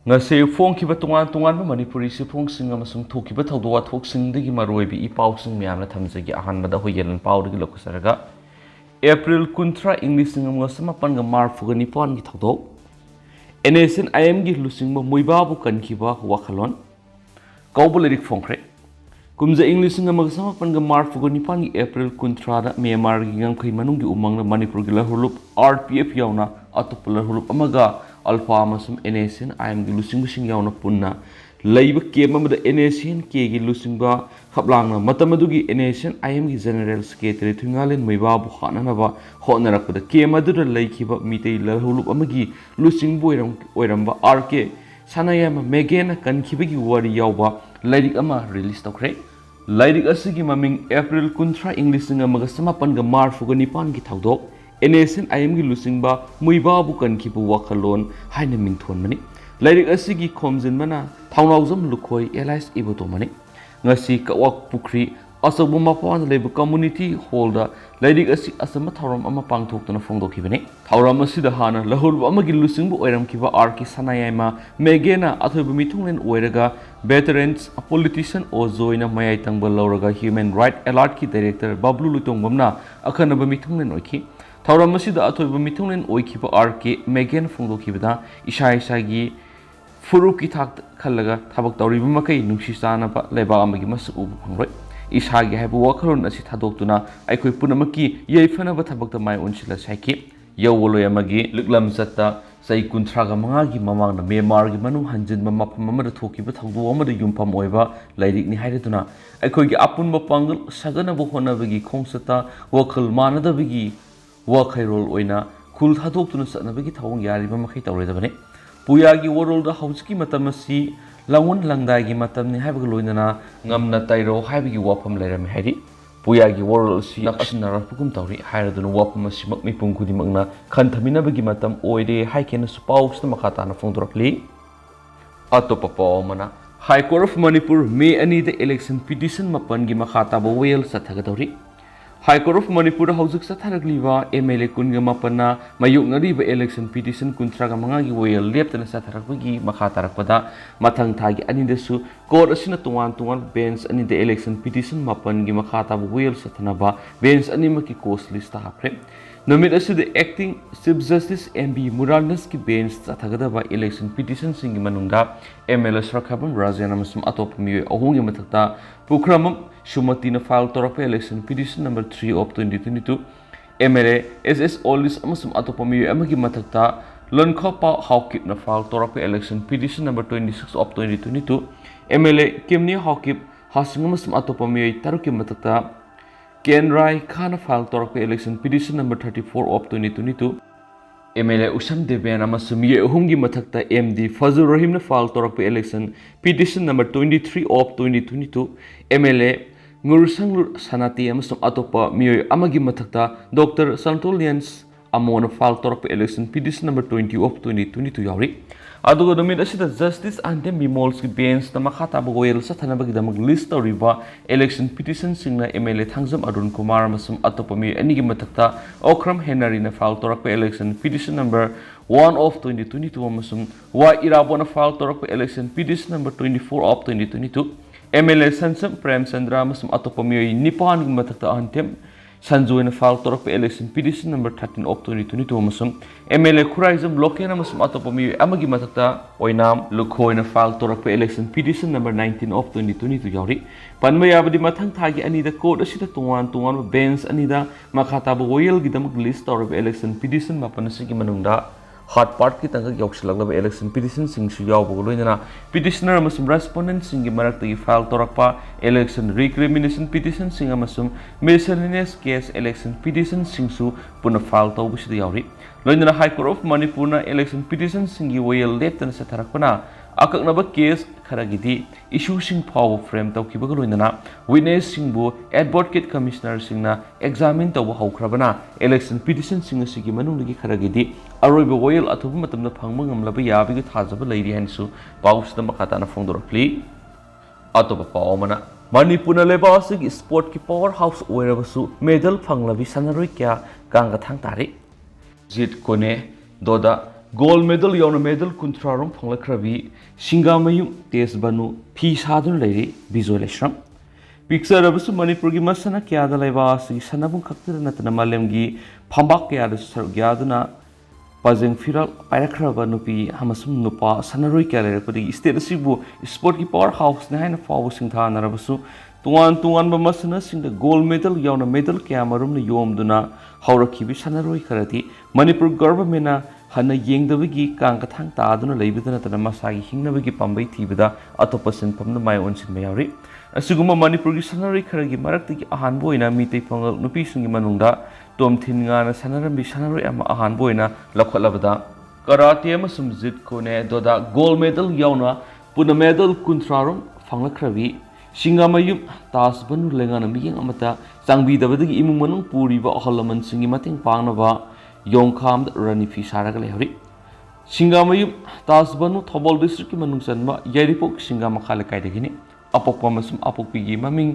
ngase phongkhiba tongan manipuri si phongsing amasung thokhiba thawdo thoksing maroibi i pausing myamna thamjagi ahanbada hoyelan pawdagi lokusaraga April 13 English ngam samapan ga marfuga nipon gi thawdo NSN IM gi lusing ma muibabu kankhiba wakhalon kawbulerik phongkhre kumja English ngam samapan ga marfuga nipon gi April 13 da Myanmar gi ngam khai manung gi umang na Manipur gi lahulup RPF yauna atupula hulup amaga Alpha amasum NSN IM gi lusing busing yauna punna leiba kem amada NSN ke gi lusing ba khablangna matamadugi NSN IM gi General Secretary thungalen moiba bu khana ba honarakpada kem adura leikhiba mitei lahulup amagi lusing boiram ba RK sanayama megena kankhiba gi wari yawba lairik ama release tokre lairik asigi maming April 13 English ngamaga samapan ga marfuga nipan gi thawdok NSN IM gi lusing ba muiba bu kankhiba wakhalon haina mingthon mani lairik asigi khomjin mana thawnaujam lukhoi Elias ibuto mani ngasi kawak pukri asabu mapan leba community hall da lairik asi asama thawram ama pangthoktuna phongdokhibani thawram asida hana lahul amagi lusing bu oiram kiba RK sanayama megena athoibu mithunglen oiraga veterans a politician o joina mayai tangba lauraga human right alert ki director bablu lutongbamna akhanaba mithunglen oikhi thawram asida athoibu mithunglen oikhiba RK megen phongdokhibada isha isagi furuki thak khallaga thabak tawriba makai nungsi chana ba leba amagi masu ubu phangroi isagi haibu wakhalon asi thadoktuna aikoi punamaki yeifana ba thabak ta mai unsila saiki yawoloi amagi liklam chatta sai kunthraga manga gi mamang na Myanmar gi manu hanjin ma mapam amada thokiba thawdu amada yumpham oiba lairik ni hairatuna aikoi gi apun ba pangal sagana bo honabagi khongsata wakhal manadabagi wakhairol oina khul thadoktuna satnabagi thawung yariba makai tawredabane Puyagi world da hauski matamasi langun langdagi matamni haibaga loinana ngamna tairo haibagi wapam lairami hairi Puyagi world si naksinara pukum tawri hairaduna wapam asi makmi pungkudi magna khantaminabagi matam oide haikena supawsta makatana phongdorakli atopa pawmana High Court of Manipur May ani the election petition mapan gi makhata bo wel sathaga tawri High Court of Manipur haujik satharakliwa MLA kunga mapana mayuk ngariba election petition kuntraga mangagi wel leptana satharakbagi makhatarakpada mathang thagi anidasu court asina tungan bench ani the election petition mapan gi makhata wel sathanaba bench animaki cost list hapre Nomit asida acting Chief Justice MB Muralnas ki bench sathagadaba election petition singi manungda MLA Srakhabam Rajana masum atop miyoi ahungi mathakta pukramam Shumatina file torakpa election petition number 3 of 2022 MLA SS Olis amasum atopa miyoi amagi mathakta Lonkhopa Hawkip na file torakpa election petition number 26 of 2022 MLA Kimni Hawkip hasing amasum atopa miyoi taruki mathakta Ken Rai Khana file torakpa election petition number 34 of 2022 MLA Usam Debian amasum ye ahungi mathakta MD Fazul Rahim na file torakpa election petition number 23 of 2022 MLA Ngursanglur Sanati amasum atopa miyoi amagi mathakta Dr. Santolians amona file torakpa election petition number 20 of 2022 yauri aduga domit asida justice and bemols ki bench na makhata boel sathanabagi damag list tawriba election petition singna MLA Thangjam Arun Kumar amasum atopa miyoi anigi mathakta Okram Henry na file torakpa election petition number 1 of 2022 amasum wa irabona file torakpa election petition number 24 of 2022 MLA Sansam Prem Chandra amasum atopa miyoi nipan gi mathakta antem Sanjoina file torakpa election petition number 13 of 2022 amasum MLA Khuraizam Lokena amasum atopa miyoi amagi mathakta oinam lukhoina file torakpa election petition number 19 of 2022 yauri panma yabadi mathang thagi anida court asida tungan bench anida makhata bo royal gidamak list torakpa election petition mapanasi gi manungda hard part ki tanga yokslaglaba election petition sing su yawbo loinana petitioner amasum respondent sing gi marakta gi file torakpa election recrimination petition sing amasum miscellaneous case election petition sing su puna file tawbusida yawri loinana High Court of Manipur na election petition sing gi wel leptana satharakpana akaknaba case kharagidi issue sing power frame tawkibaga loinana witness singbu advocate commissioner singna examine tawba haukrabana election petition sing asigi manungdagi kharagidi aroiba royal athubu matamna phangba ngamlaba yabiga thajaba leiri hansu pawsda makhatana phongdorakli atoba pawmana Manipur leba asigi sport ki power house oirabasu medal phanglabi sanaroi kya kanga thang tari jit kone doda gold medal yauna medal kuntrarom phanglakrabi singamayum tesbanu phi sadun leiri visualization picture abasu manipur gi masana kya da laiba si sanabung khaktir natana malemgi phambak kya da sar gyaduna pajeng firal pairakhraba nupi hamasum nupa sanaroi kya lerakpadi state asibu sport ki power house na haina fawu singtha narabasu tuan ba masana singda gold medal yauna medal kya marum na yomduna haurakhibi sanaroi kharati manipur government na hana yengdabagi kangkathang taaduna leibidana tana masagi hingnabagi pambai thibada atopa sinpamna mai onsin mayawri asuguma manipur gi sanaroi kharagi maraktagi ahanbo ina mitei pangal nupi singi manungda tomthin ngana sanarambi sanaroi ama ahanbo ina lakholabada karate amasum jit kone doda gold medal yauna puna medal kuntrarum phanglakrabi singamayum tasbanu lengana miyeng amata changbidabadagi imung manung puriba ahalaman singi mateng pangnaba yongkham rani fi saraga lehri singamayum tasbanu thobol district ki manung sanma yaripok singama khale kai degini apokpa masum apokpigi maming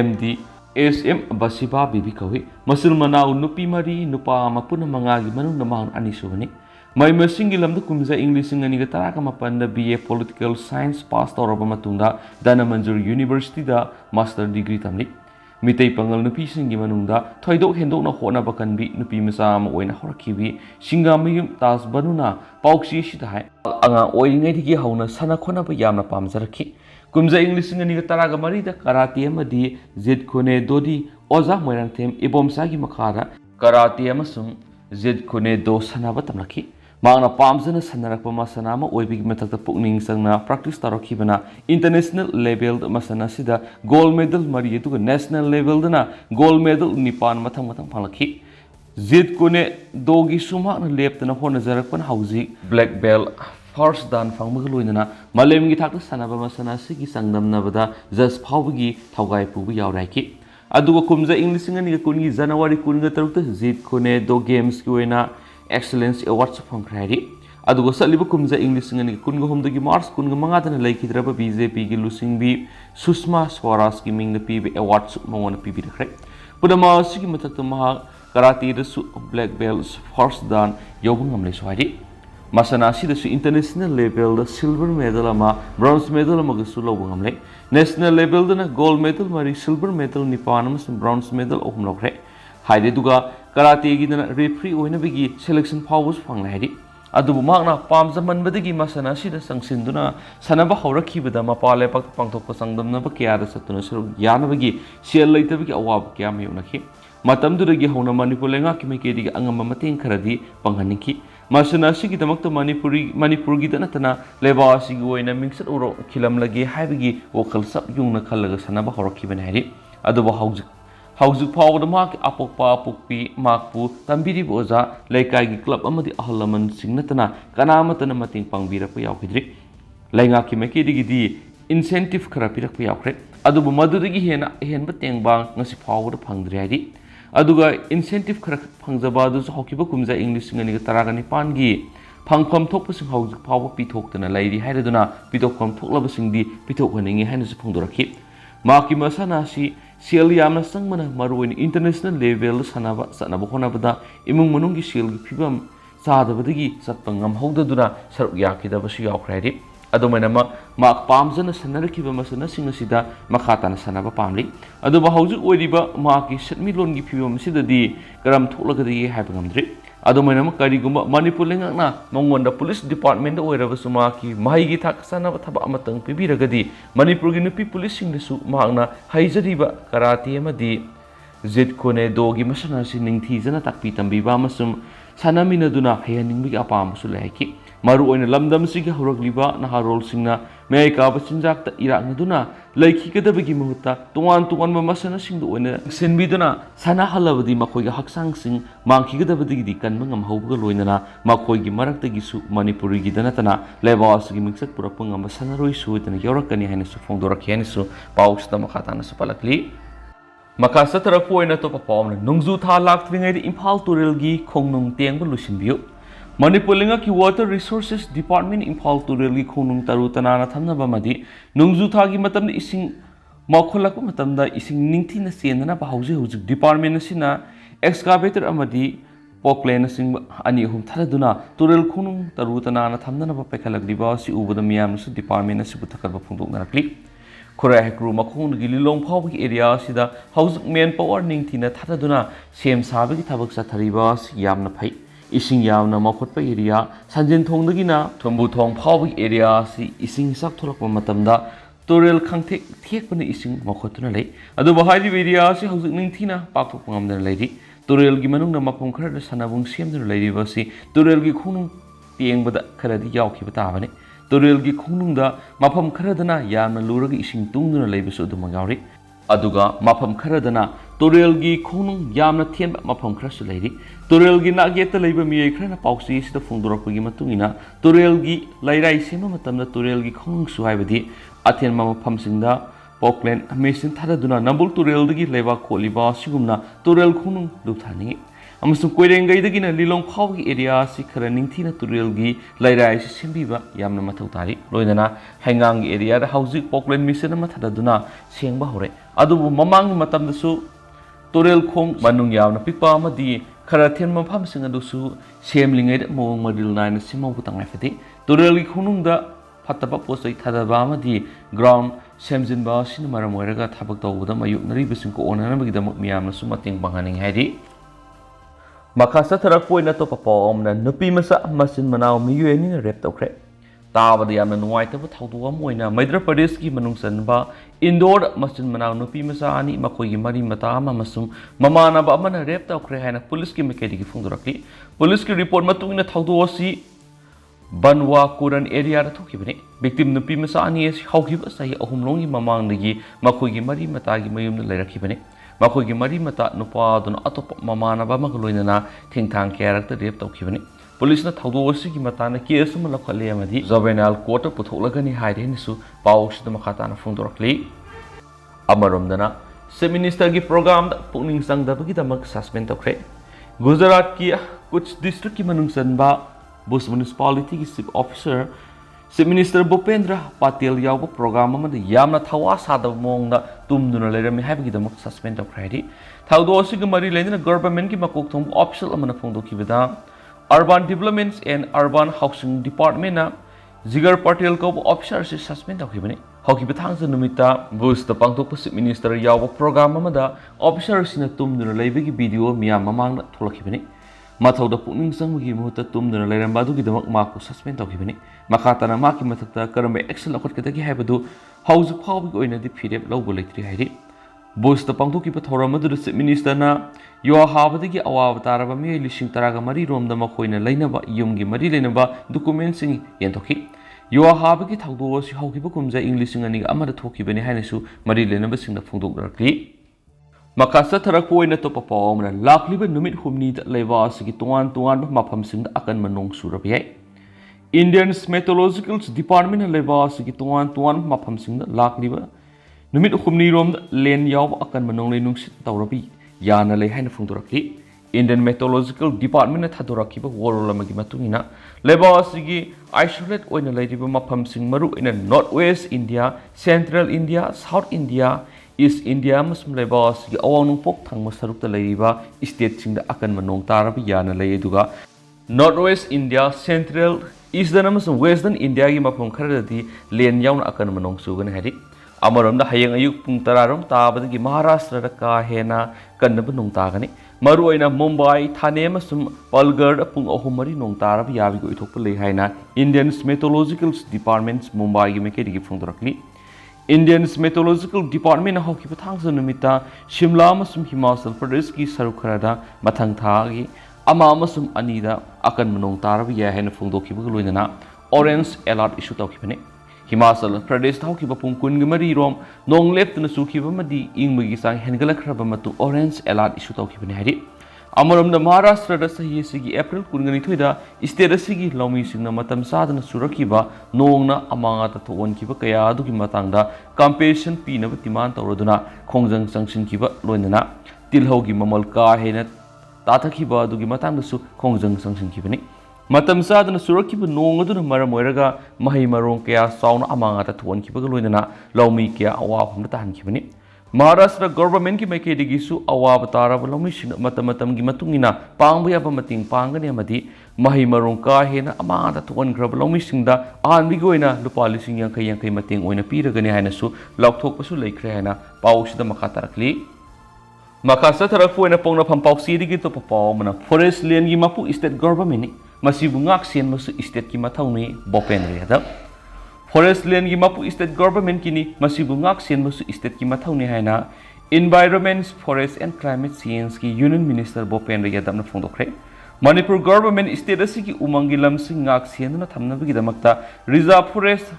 md sm basiba bibi kawi masul manau nupi mari nupa mapuna mangagi manung namang ani subani mai masingi lamda kumza english ngani ga taraka mapanda ba political science pass toraba matunda dana manjur university da master degree tamni mitei pangal nupi singi manungda thoidok hendok na hona bakanbi nupi masa ma oina horakhibi singamayum tasbanuna pauksi sida hai anga oingai digi hauna sana khona ba yamna pamjarakhi kumza english ngani ga taraga mari da karate amadi zed khone dodi oza moirang them ibomsa gi makhara karate amasum zed khone do sana ba tamrakhi magna pamjana sanarakpa masana ma oibigi mathakta pukning sangna practice tarokhibana international level masana sida gold medal mari etuga national level dana gold medal nipan mathang mathang phalakhi zid kone dogi suma na leptana hona jarakpan hauji black belt first dan phangmag loinana malemgi thakta sanaba masana sigi sangdamnabada just phawgi thaugai pubu yawraiki aduga kumja english ngani kungi january kunga tarukta zid kone do games ki oina excellence awards phangkhrai adugo saliba kumja english ngani kunga homdagi mars kunga mangadana laikhidraba bjp gi lusingbi sushma swaraj ki mingna pibe awards mongona pibi rakhrai pudama sigi mathakta maha karate da su black belt first dan yobung amle swari masana sida su international level da silver medal ama bronze medal ama ga su lobung amle national level da na gold medal mari silver medal nipan ama bronze medal ohum lokre haide duga karate gi dana referee oina bigi selection powers phangla haidi adubu magna pamjaman badagi masana sida sangsinduna sanaba haurakibada mapale pak pangthokpa sangdamna ba kya da satuna suru yanabagi sel leitabagi awab kya mayunakhi matamduragi hauna manipur lenga kimeke digi angamba mateng kharadi panghaniki masana sigi damakta manipur gi dana tana leba sigi oina mingsat uro khilam lagi haibagi okal sab yungna khallaga sanaba haurakibana haidi adubu haujuk phawda mak apokpa apokpi makpu tambiri boza laikai gi club amadi ahalaman singnatana kanamatana mating pangbirapa yaukidri lainga ki meki digi di incentive khara pirakpa yaukre adubu madudagi hena henba tengbang ngasi phawda phangdri haidi aduga incentive khara phangjaba du hokiba kumja english ngani taragani pangi phangpham thokpasing haujuk phawba pithoktana lairi hairaduna pitokpham thoklabasingdi pithokhaningi haina su phangdorakhi maki masana si sel yamna sangmana maruin international level sanaba sanaba honabada imung manungi sel gi phibam sadabadagi satpangam howdaduna saruk yakidabasi yaukhradi adomana mak pamjana sanarakiba masana singasida makhatana sanaba pamli aduba hawjuk oiriba maki satmi longi phibam sidadi karam thoklagadi haibangamdri adomana karigumba manipur lengakna mongonda police department da oirabasuma ki mahigi thak sanaba thaba amatang pibiragadi manipur gi nupi police singdasu mahakna haijariba karate amadi zid kone dogi masana si ningthi jana takpi tambiba masum sanamina duna hayaningbi apamusu laiki maru oina lamdam sigi horogliba naharol singna meika bachinjak ta iraknaduna laiki kadabagi mahutta tuan masana singdu oina senbiduna sana halabadi makoi ga haksang sing mangki kadabadi di kanba ngamhauga loinana makoi gi maraktagi su manipuri gi danatana lebawas gi miksat purapang ngam sanaroi su tana yorakani haina su phongdorak yani su pausta makhatana su palakli makasa tarapu oina to papawna nungzu tha laktringai imphal turelgi khongnung tengba lusinbiu manipur lenga ki water resources department imphal turelgi khongnung taru tanana thamnaba madi nungzu tha gi matamna ising maukholakpa matamda ising ningthina chenana ba hauji hujik department asina excavator amadi ꯄꯣꯛꯂꯦꯟ ꯑꯁꯤꯡꯕ ꯑꯅꯤ ꯑꯍꯨꯝ ꯊꯥꯗꯗꯨꯅ ꯇꯨꯔꯦꯜ ꯈꯣꯡꯅꯨꯡ ꯇꯔꯨ ꯇꯅꯥꯟꯅ ꯊꯝꯅꯅꯕ ꯄꯥꯏꯈꯠꯂꯛꯂꯤꯕ ꯑꯁꯤ ꯎꯕꯗ ꯃꯤꯌꯥꯝꯅꯁꯨ department ꯑꯁꯤꯕꯨ ꯊꯥꯒꯠꯄ ꯐꯣꯡꯗꯣꯛꯅꯔꯛꯂꯤ ꯈꯨꯔꯥꯏ ꯍꯩꯀ꯭ꯔꯨ ꯃꯈꯣꯡꯗꯒꯤ ꯂꯤꯂꯣꯡ ꯐꯥꯎꯕꯒꯤ ꯑꯦꯔꯤꯌꯥ ꯑꯁꯤꯗ ꯍꯧꯖꯤꯛ ꯃꯦꯟ ꯄꯥꯋꯔ ꯅꯤꯡꯊꯤꯅ ꯊꯥꯗꯗꯨꯅ ꯁꯦꯝ ꯁꯥꯕꯒꯤ ꯊꯕꯛ ꯆꯠꯊꯔꯤꯕ ꯑꯁꯤ ꯌꯥꯝꯅ ꯐꯩ इसिंग यावना मखोटपा एरिया संजिन थोंदगिना थोंबु थोंग फावबगी एरिया असि इसिंग साक थोलकपा मतमदा तुरेल खंगथेक थेकपनि इसिंग मखोटुना लै अदु बहाइदि एरिया असि हौजिक निंथिना पाकथोकपा ngamdana लैरि तुरेलगी मनुंगना मफम खरदा सनाबुंग सेमदुना लैरिबसि तुरेलगी खोनुंग तेंबदा खरदि यावखिबा ताबने तुरेलगी खोनुंगदा मफम खरदना यामना लुरगा इसिंग तुंगदुना लैबसु अदुम यावरि अदुगा मफम खरदना तुरेलगी खोनुंग यामना थेनबा मफम खरसु लैरि तुरेलगी नागेता लैबा मियै खरना पाउसी सिदा फोंदोरकपगी मतुंगिना तुरेलगी लैराई सेमा मतमदा तुरेलगी खोनुंग सुहाइबदि अथेनमा मफमसिंगदा पोकलेन मेसिन थादुना नंबुल तुरेलदगी लैबा खोलिबा सिगुमना तुरेल खोनुंग लुथानिंgi अमसुंग कोइरेंगैदगिना लिलोंग फावगी एरिया सि खरा निंथिना तुरेलगी लैराई सि सेमबिबा यामना मथौ तारि लोइदना हैंगांग एरिया दा हौजिक पोकलेन मिसन मा थादुना सेंबा हौरे अदुबु ममांग मतमदसु तुरेल खोंग मनुंग यावना पिकपा अमदि खरा थेन मफमसिंग अदुसु सेमलिंगैदा मोंग मरिल नाइन सिमौबु तंगाइफदि तुरेलगी खोनुंगदा फत्तबा पोसै थादबा अमदि ग्राउंड सेमजिनबा सिन मरम ओइरगा थाबक तौबदा मायुकनरिबसिंग को ओननबगिदमक मियामनसु मतेंग पांगानिंग हाइदि मखासा थरक पोइना तो पपाओमना नुपीमचा मचिन मनाव मियुएनिना रेप तौखरे ताबदा यामना नुवाइतबा थौदुवा मोइना मध्य प्रदेश की मनुंग चनबा इंदोर मचिन मनाव नुपीमचा अनि मखोइगी मरी मता अमा मसुम ममानबा अमना रेप तौखरे हाइना पुलिस की मेकेडिगी फोंदोरक्ली पुलिस की रिपोर्ट मतुंगिना थौदुवसी बनवा कुरन एरिया थोखिबने विक्टिम नुपीमचा अनि हौखिबा सही अहुमलोंगी ममांगदगी मखोइगी मरी मतागी मयुमना लैरखिबने मखोइगी मरी मता नुपादुना अतोप ममानबा मग लोइनना थिंगथांग केरक्टर रेप तौखिबने पुलिसना थौदोसिगी मताना केस अमा लखले अमदि जुवेनाइल कोर्ट पुथोलगनि हाइरेनिसु पाउसिदा मखाताना फोंदोरक्ली अमरोमदना चीफ मिनिस्टर की प्रोग्राम पुनिंग संगदबगिदमक सस्पेंड तौखरे गुजरात की कुछ डिस्ट्रिक्ट की मनुंग चनबा बुश म्युनिसिपालिटी की chief officer chief minister Bhupendra Patil याव प्रोग्राम यामना थवा सादब मोंगदा तुमदुना लेरमी हाइबगिदमक सस्पेंड तौखरे थौदोसिगी मरी लेना गवर्नमेंट की मकोक थोंग ऑफिशियल अमना फोंदोखिबदा urban development and urban housing department Jigar Patel को ऑफिसर से सस्पेंड तौखिबने हौखिबा थांगसा नुमिता बुस्ता पांगथोकपा चीफ मिनिस्टर याव प्रोग्राम अमदा ऑफिसर सिना तुमदुना लेबगी वीडियो मियाम ममांगदा थोलखिबने मथौदा पुनिंग संगगी मुहूर्त तुमदुना लेरंबा दुगिदमक माकु सस्पेंड तौखिबने मखाताना माकी मथक्ता करम एक्शन लखटकदगी हाइबदु हौजिक फावबगी ओइनदि फिरेप लौबो लेत्रि हाइरि बुस्ता पांगथोकिबा थौरम अदुदा चीफ मिनिस्टरना यो हाबदगी अवाब तारबा मियै लिसिंग तरागा मरी रोमदा मखोइना लैनबा युमगी मरी लैनबा डॉक्यूमेंट सिंग येंथोखि यो हाबगी थौदोसि हौखिबा कुमजा इंग्लिशिंग अनिगा अमदा थोखिबनि हाइनसु मरी लैनबा सिंगदा फोंदोकरक्लि मखासा थरक ओइना तो पपाओमना लाखलिबा नुमित हुमनीदा लैबा असigi तोंगान तोंगान मफमसिंगदा अकन मनोंग सुरब याय इंडियन मेट्रोलॉजिकल डिपार्टमेंट लैबा असigi तोंगान तोंगान मफमसिंगदा लाखलिबा नुमित हुमनी रोमदा लेन याव अकन मनोंग लैनुंगसित तौरबि याना लै हाइना फोंदोरक्लि इंडियन मेट्रोलॉजिकल डिपार्टमेंट थादोरखिबा वोरोल अमगी मतुंगिना लैबा असigi आइसोलेट ओइना लैरिबा मफमसिंग मरु in north west India central India south India east India मसम लैबा असigi अवांग नोंपोक थांगमा सरुकता लैरिबा स्टेट सिंगदा अकन मनोंग तारबा याना लै दुगा north west India central eastern अमसम western India की मफम खरदि लेन यावना अकन मनोंग सुगन हाइरि अमरोमदा हयेंग अयुक पुंग तरारोम ताबदगी महाराष्ट्र का हेना कन्नब नोंग तागनि मरुओइना मुंबई थाने अमसम पलगढ़ पुंग अहुमरी नोंग तारब याबिगो इथोकप लै हाइना इंडियन मेट्रोलॉजिकल डिपार्टमेंट मुंबई की मेकेडिगी फोंदोरक्लि इंडियन मेट्रोलॉजिकल डिपार्टमेंट हौखिबा थांगसा नुमिता शिमला अमसम हिमाचल प्रदेश की सरुक खरदा मथंग थागी अमा अमसम अनीदा अकन मनोंग तारब याय हाइना फोंदोखिबा लोइनना orange alert issue तौखिबने Himachal Pradesh थाउखिबा पुंग कुनगी मरी रोम नोंग लेप्तना सुखिबा मदि इंगबगी सांग हेनगलखरबा मतु ऑरेंज अलर्ट इशू तौखिबने हाइरि अमरोमदा महाराष्ट्र सही सिगी अप्रैल कुनगनिथोइदा स्टेट असिगी लौमीसिंगना मतम सादना सुरखिबा नोंगना अमांगा थोवनखिबा कया अदुगी मतांगदा कंपेंसेशन पीनबा डिमांड तौरदुना खोंजंग संगसिनखिबा लोइनना तिलहौगी ममल का हेना ताथखिबा अदुगी मतांगदसु खोंजंग संगसिनखिबनि मतम सादना सुरखिबा नोंग अदुना मरम ओइरगा महै मरोंग कया साउना अमांगा थोवनखिबा लोइनना लौमी कया अवाफम ताहनखिबनि Maharashtra government ki maikedegisu awaba taraba lawmising matamatamgi matungina pangba yaba mating pangani amadi mahi marong ka hena amada tuangraba lawmisingda ahanbigi oina lupa lising yankai mating oina piragani hainasu laukthokpasu leikhre haina pausida makha tarakli makasa tarakfu oina pongna pampausi digi to papaw mana forest land gi mapu state government ni masibu ngak sen masu state ki mathauni bopen reda Forest land ki mapu state government kini masibu ngak sen masu state ki mathauni haina Environment, Forest and Climate Change ki Union Minister Bopen Rayadamna phongdokre Manipur government state asigi umangi lamsing ngak sen na thamnabagi damakta reserve forest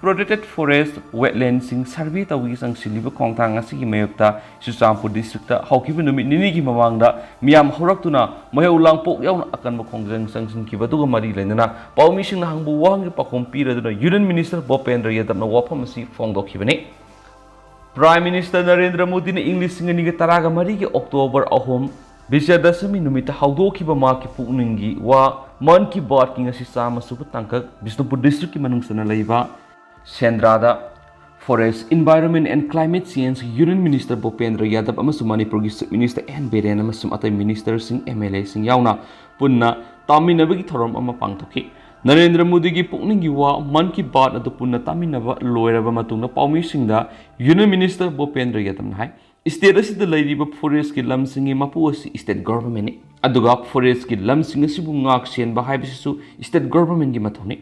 protected forest wetlands sing survey tawi sang siliba khongthang asigi mayokta Chusampur district ta haukiba numit nini ki mamangda miyam horaktuna mayu langpok yauna akan khongjang sang ki baduga mari lenana pawmi sing na hangbu wang pakom piraduna Union Minister Bopen Rayadamna wafam asi phongdokhibani Prime Minister Narendra Modi na English ngani ga taraga mari ki October ahom Vijayadashami numita haudokiba ma ki pukningi wa man ki baat ki ngasi sama subu tangkak Bisnupur district ki manungsana laiba Sendrada Forest, Environment and Climate Change Union Minister Bhupendra Yadav amasung Manipur gi Chief Minister N Biren amasung atai minister sing MLA sing yauna punna taminabagi thorom ama pangthoki Narendra Modi gi pukningi wa man ki baat adu punna taminaba loiraba matungna paumi singda Union Minister Bhupendra Yadav nai state asida lairiba forest ki lamsingi mapu asi state government ni aduga forest ki lamsing asibu ngak sen ba haibisisu state government gi mathoni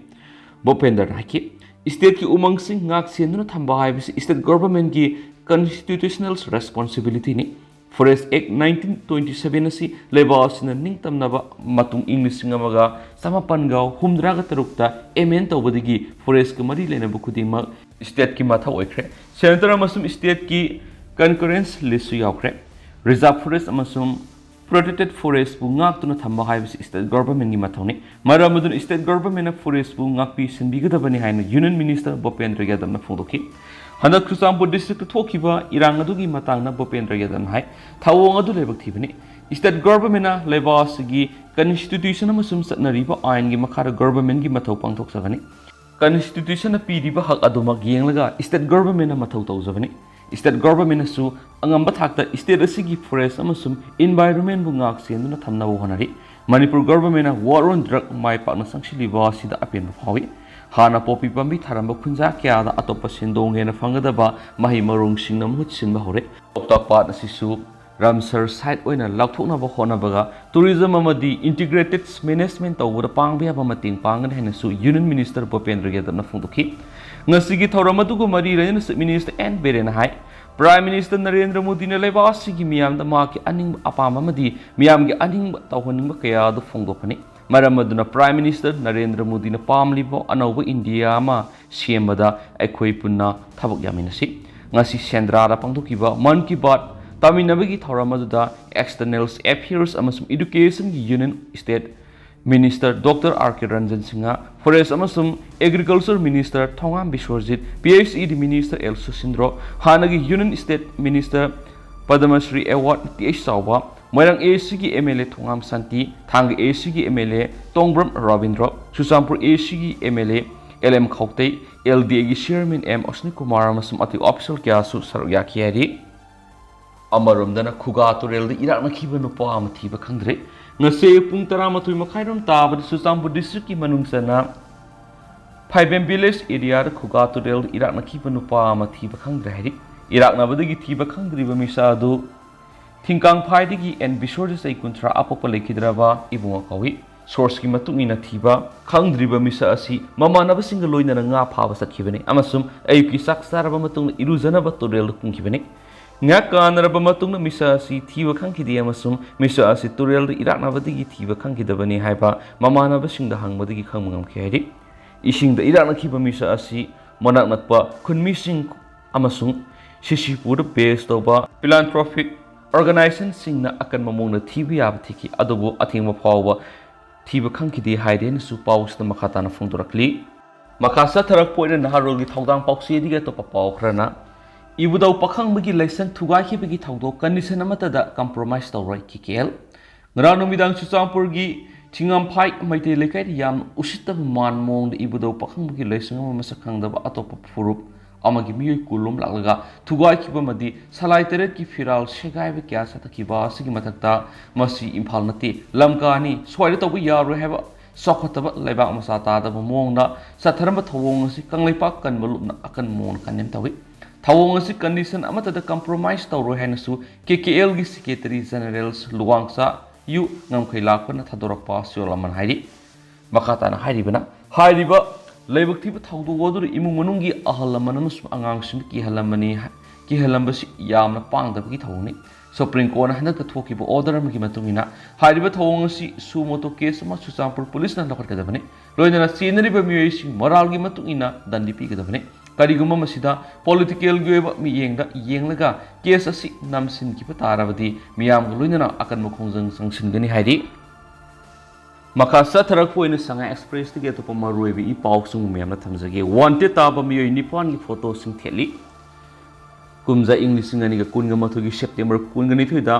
Bhupendra nai State ki umang sing ngak sienduna thamba haibisi state government ki constitutional responsibility ni Forest Act 1927 asi leba asina ningtamnaba matung English ngamaga samapangau humdraga tarukta amen tawbadigi forest ki mari lena bukudingma state ki matha oikre center amasum state ki concurrence list yaukre reserve forest amasum protected forest bu ngak tuna thamba haibisi state government gi mathoni maramadun state government na forest bu ngak pi sinbigadabani haina Union Minister Bhupendra Yadav na phongdoki hanak Chusampur district thokiba irang adu gi matang na Bhupendra Yadav hai thawong adu lebak thibani state government na lebas gi constitution amasum satnariba ain gi makhara government gi mathau pangthok sagani constitution na piriba hak aduma genglaga state government na mathau tawjabani State government asu angamba thakta state asigi forest amasum environment bu ngak senduna thamnabu honari Manipur government na war on drug mai pakna sangsiliba sida apen phawi hana popi pambi tharamba khunja kya da atopa sindong hena fangadaba mahi marung singnam hut sinba hore oktak pat asisu Ramsar site oina lakthokna ba khona baga tourism amadi integrated management tawura pangbe ba mating pangan hena su Union Minister Bhupendra Yadav na phongdoki ngasigi thoramadugo mari rajana minister N Biren hai Prime Minister Narendra Modi na lebasi gi miyam da ma ki aning apama madi miyam gi aning tawhaning ba kaya du phongdokani maramaduna Prime Minister Narendra Modi na pamlibo anauba India ma siemada aikhoi punna thabak yaminasi ngasi sendrada pangdokiba man ki baat taminabagi thoramaduda external affairs amasum education gi union state Minister Dr. R.K. Ranjan Singha, Forest amasum Agriculture Minister Thongam Biswarjit, PhD Minister El Susindro, Hanagi Union State Minister Padmasri Award T.H. Sauba, Moirang ACG MLA Thongam Santi, Thang ACG MLA Tongbram Ravindra, Chusampur ACG MLA LM Khautei, LDA Chairman M. Osni Kumar amasum ati official kyasu saruyakiari. Amarumdana Khuga turelda eraknakhiba nupa amathiba khangdri ngase pung 12 makhairam tabada Chusampur district ki manungsana 5M village area da Khuga turelda eraknakhiba nupa amathiba khangdri hari eraknabadagi thiba khangdriba misa adu thingkang phaidagi en bisor sai kuntra apapa lekhidraba ibunga kawi source ki matungina thiba khangdriba misa asi mamanaba singa loina nga phaba sakhibani amasum ayuki saksaraba matungna iruzanaba turelda kungkhibani Ngakanaraba matungna misa asi thiba khangkhidi amasum misa asi turelda eraknabadagi thiba khangkhidabani haiba mamanaba singda hangmadagi khangmangam khayri isingda eraknakhiba misa asi manak nakpa khunmising amasung Shishipur based toba philanthropic organization singna akan mamongna thiba yaba thiki adubu athingma phawba thiba khangkhidi haiden su pausna makhatana phongdorakli makasa tharak poina naharolgi thawdang pausi diga to papawkhrana Ibudau pakhang bagi laisang thugai ki bagi thawdo condition amata da compromise tawrai kikel ngranu midang Chusampur gi thingam phai maite lekai yam usita man mong da ibudau pakhang bagi laisang ama masakhang da atop furup amagi miyoi kulum laklaga thugai khiba madi salai teret ki firal segai be kya satakhiba asigi mathakta masi imphal nati lamkani soida tobu yaru heba sokhotaba leibak masa ta da mongda satharamba thawong asi kanglaipak kan balupna akan mon kanem tawi thawong asi condition amata da compromise tawro hainasu KKL gi secretary generals luwangsa yu ngamkhai lakpana thadorakpa siolaman hairi makata na hairibana hairiba leibak thiba thawdu wodur imung manungi ahalamana mus angang sim ki halamani ki halambasi yamna pangdabgi thawni Supreme Court handak ta thokiba order amgi matungina hairiba thawong asi sumoto case ma Chuchampur police na lakhat kadabani loina scenery ba miyoi sing moral gi matungina dandi pi kadabani kariguma masida political gi ba mi yengda yenglaga case asi namsin ki patarabadi miyam loina akan mukhongjang sangsin gani hairi makasa tharak poina sanga express tige to pamaroi bi pau sung miyam na thamjage wanted ta ba miyoi nipan gi photo sing theli kumza English ngani ga kunga mathugi September kungani thuida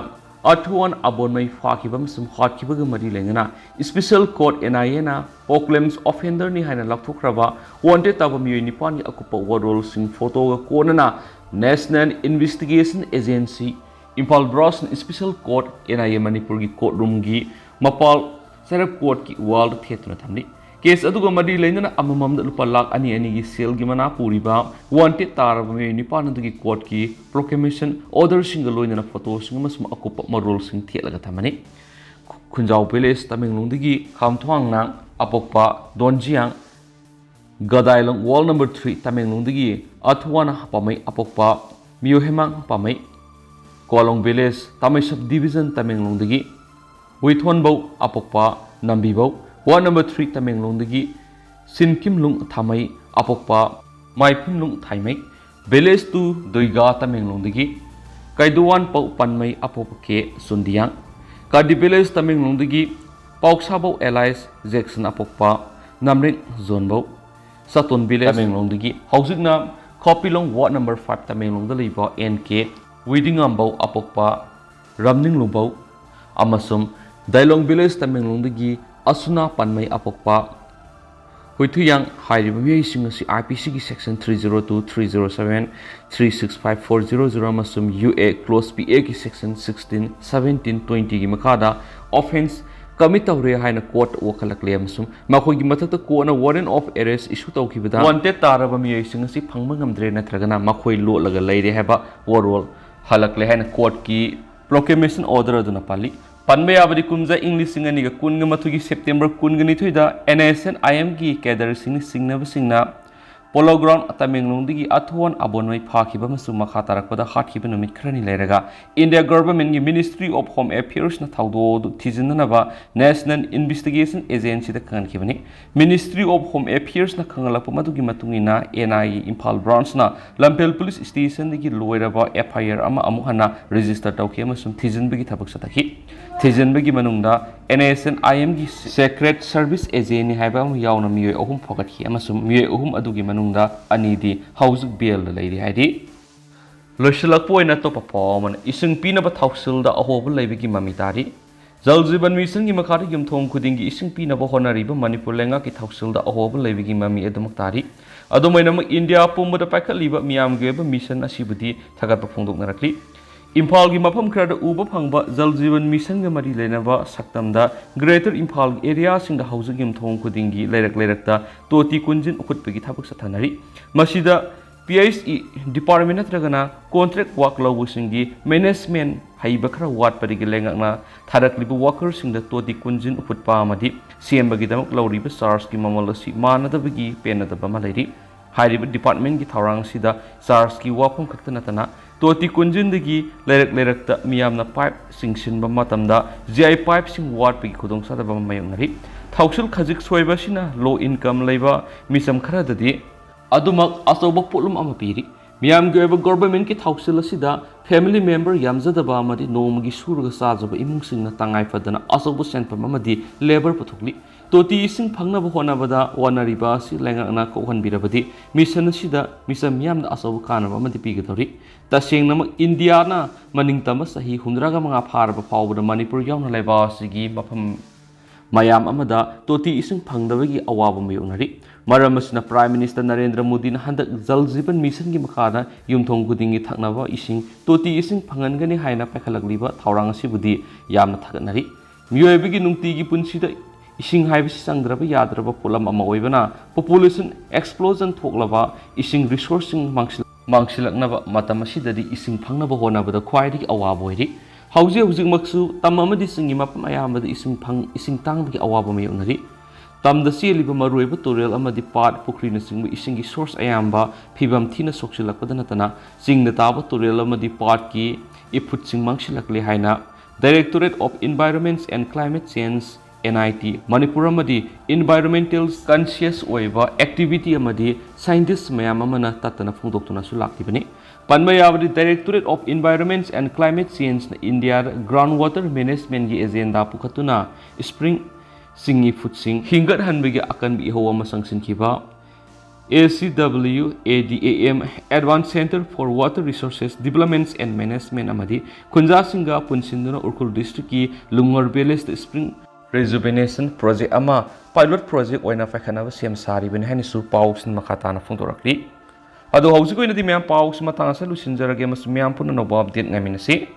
athuan abonmai fakibam sum hotkibaga mari lengana special court NIA na proclaims offender ni haina lakthukraba wanted ta ba miyoi nipan gi akupa overall sing photo ga konana National Investigation Agency Impal Bros special court NIA Manipur gi courtroom gi mapal Sarap court ki world theatre thamni case aduga madi leinana amamam da lupa lakh ani ani gi sel gi mana puriba wanted tar ba me nipan adugi court ki proclamation order single loina photo singa masum akupa marol sing thelaga thamani khunjau palace tamenglong digi khamthwang nang apokpa donjiang gadailong wall number 3 tamenglong digi athwana pamai apokpa miohemang pamai kolong village tamai sub division tamenglong digi Withonbau apokpa nambibau ward number 3 tamenglong dagi sinkimlung thamai apokpa maipimlung thaimai village 2 doiga tamenglong dagi kaiduan pau panmai apokke sundiang kadi village tamenglong dagi pauksabau allies jackson apokpa namring zonbau saton village tamenglong dagi haujikna khopilong ward number 5 tamenglong da leiba NK widingambau apokpa ramninglubau amasum Dailong village tamenglong dagi asuna panmai apokpa huituyang hairiba miyoi sing asi IPC gi section 302 307 365 masum UA clause PA gi section 16 17 20 gi makada offense commit tawre haina court wakhalakle amasum makhoi gi mathakta ko na warrant of arrest issue tawkibada wanted taraba miyoi sing asi phangma ngamdre natragana makhoi lo laga leire haba warol halakle haina court ki proclamation order aduna pali Panbe abadi kumza English singani ga kunga mathugi September kungani thuida NSN IM gi cadre singna polo ground atamenglong digi athuan abonmai phakhiba masu makha tarakpada hathiba numit khrani leiraga India government gi Ministry of Home Affairs na thawdo thijinna ba National Investigation Agency da khankhibani Ministry of Home Affairs na khangalapa madugi matungina NIA Imphal branch na Lampel police station digi loiraba FIR ama amuhana register tawkhe amasum thijinbagi thabak satakhi thijinbagi manungda NSN IM gi Secret Service Agent haiba amu yauna miyoi ahum phogathi amasum miyoi ahum adugi manungda anidi hausuk bel da leiri haidi loisalak poina to perform ising pina ba thausil da ahob leibigi mamitari jal jiban mission gi makhari yumthom khuding gi ising pina ba honari ba Manipur lenga ki thausil da ahob leibigi mami edamak tari adomaina India pumba da pakhaliba miyam ge ba mission asibudi thagat ba phongdok narakli Imphal gi mafam khrada uba phangba jal jivan mission ga mari lenaba saktamda greater Imphal area singda hausuk yumthom khuding gi leirak ta toti kunjin ukhutpegi thabak sathanari masida PSE department natragana contract work lawu singi management haiba khara wat parigi lengakna tharaklibu worker singda toti kunjin ukhutpa amadi CM bagi damak lawriba charge ki mamal asi manadabagi penadaba malairi hairiba department gi thawrang sida charge ki wafam khakta natana toti kunjin dagi leirak ta miyamna pipe singsin ba matamda GI pipe sing wat pigi khudong sada ba mayongari thausil khajik soiba sina low income leiba misam khara dadi adumak asoba polum ama piri miyam ge ba government ki thausil asida family member yamjadaba amadi nomgi suruga sajaba imung singna tangai fadana asoba senpam amadi labor puthukli toti ising phangna ba hona bada wanariba si lengana ko hanbirabadi mission sida misam yamna asoba kana ba amadi pigadori tasengna India na maningtama sahi 100 mga pharba phawda Manipur yauna laiba sigi mafam mayam amada toti ising phangdabagi awaba mayonari maram asina Prime Minister Narendra Modi na handak Jal Jeevan Mission gi makana yumthong khudingi thaknaba ising toti ising phangangani haina paikhalakliba thaurang asibudi yamna thaganari miyoi gi nungti gi punsida ising haibisi sangdraba yadraba polam ama oibana population explosion thoklaba ising resourcing mangsilaknaba matam asidadi ising phangnaba honabada khwaidi awaba oiri hauji maksu tam amadi singi mapam ayamada ising tangbagi awaba mayonari tamda sialiba maruiba turel amadi pat pukri na singba isingi source ayamba phibam thina soksilakpada natana singna taba turel amadi pat ki iput sing mangsilakle haina Directorate of Environment and Climate Change NIT Manipur amadi environmental conscious oiba activity amadi scientists mayam amana tatana phungdoktuna su laktibani Panmayabadi Directorate of Environment and Climate Change na India groundwater management gi agenda pukhatuna spring singi futsing hingat hanbegi akan bi hawa masangsin kiba ACWADAM Advanced Center for Water Resources Development and Management amadi Khunja singa punsinduna Urkhul district ki Lungar Village spring rejuvenation project ama pilot project oina fakhanaba sem sari ben hani su pausin makata na phungdorakli ado hausi ko ina di myam paus matang sa lusinjarage mas myam puna no update ngamin si